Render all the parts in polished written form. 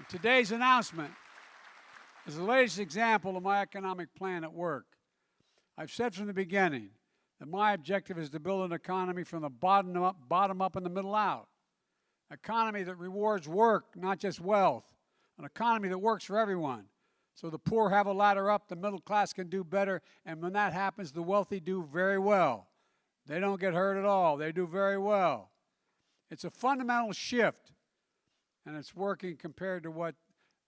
Today's announcement is the latest example of my economic plan at work. I've said from the beginning that my objective is to build an economy from the bottom up and the middle out. An economy that rewards work, not just wealth. An economy that works for everyone. So the poor have a ladder up, the middle class can do better, and when that happens, the wealthy do very well. They don't get hurt at all. They do very well. It's a fundamental shift, and it's working compared to what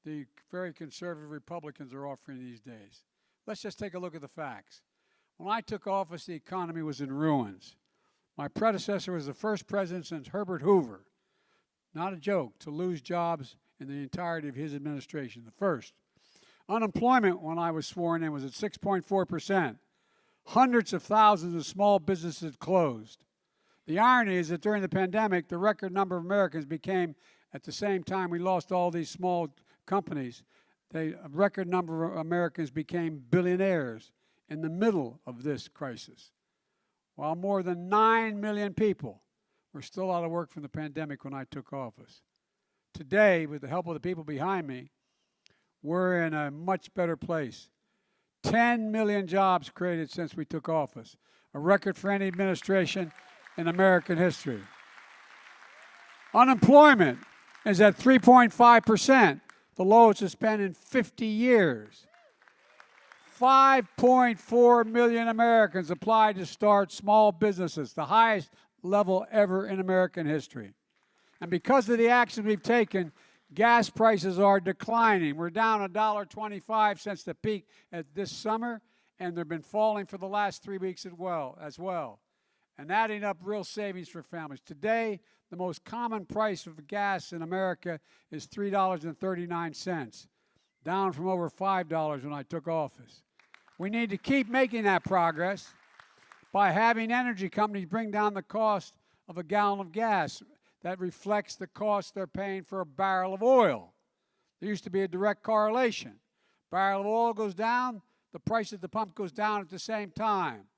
the very conservative Republicans are offering these days. Let's just take a look at the facts. When I took office, the economy was in ruins. My predecessor was the first president since Herbert Hoover, not a joke, to lose jobs in the entirety of his administration, the first. Unemployment, when I was sworn in, was at 6.4%. Hundreds of thousands of small businesses closed. The irony is that during the pandemic, the record number of Americans became, at the same time we lost all these small companies, a record number of Americans became billionaires in the middle of this crisis. While more than 9 million people were still out of work from the pandemic when I took office. Today, with the help of the people behind me, we're in a much better place. 10 million jobs created since we took office, a record for any administration in American history. Unemployment is at 3.5%, the lowest it's been in 50 years. 5.4 million Americans applied to start small businesses, the highest level ever in American history. And because of the action we've taken, gas prices are declining. We're down $1.25 since the peak at this summer, and they've been falling for the last 3 weeks as well, and adding up real savings for families. Today, the most common price of gas in America is $3.39, down from over $5 when I took office. We need to keep making that progress by having energy companies bring down the cost of a gallon of gas. That reflects the cost they're paying for a barrel of oil. There used to be a direct correlation. Barrel of oil goes down, the price at the pump goes down at the same time.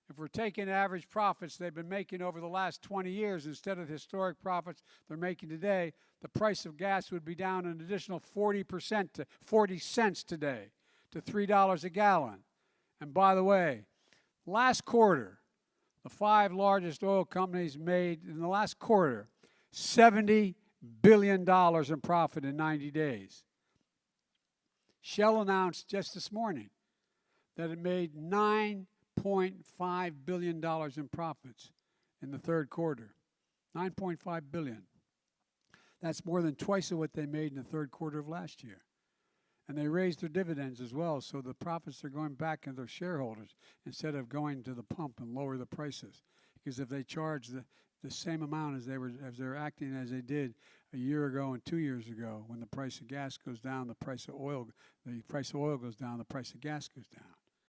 If we're taking average profits they've been making over the last 20 years instead of the historic profits they're making today, the price of gas would be down an additional 40% to 40 cents today to $3 a gallon. And by the way, last quarter, the 5 largest oil companies made, in the last quarter, $70 billion in profit in 90 days. Shell announced just this morning that it made $9.5 billion in profits in the third quarter. $9.5 billion. That's more than twice of what they made in the third quarter of last year. And they raised their dividends as well, so the profits are going back into their shareholders instead of going to the pump and lower the prices. Because if they charge the same amount as they're acting as they did a year ago and 2 years ago, when the price of gas goes down, the price of oil goes down, the price of gas goes down.